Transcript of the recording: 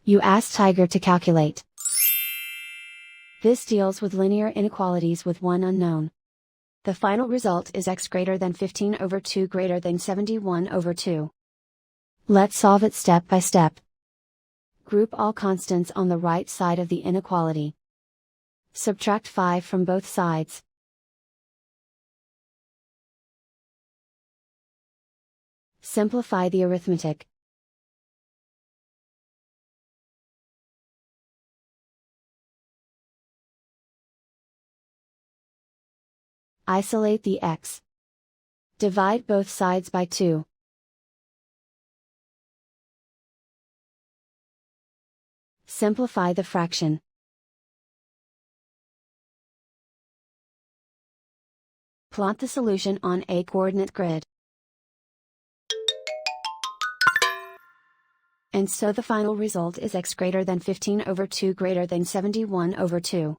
You ask Tiger to calculate. This deals with linear inequalities with one unknown. The final result is x greater than 15 over 2 greater than 71 over 2. Let's solve it step by step. Group all constants on the right side of the inequality. Subtract 5 from both sides. Simplify the arithmetic. Isolate the x. Divide both sides by 2. Simplify the fraction. Plot the solution on a coordinate grid. And so the final result is x greater than 15 over 2 greater than 71 over 2.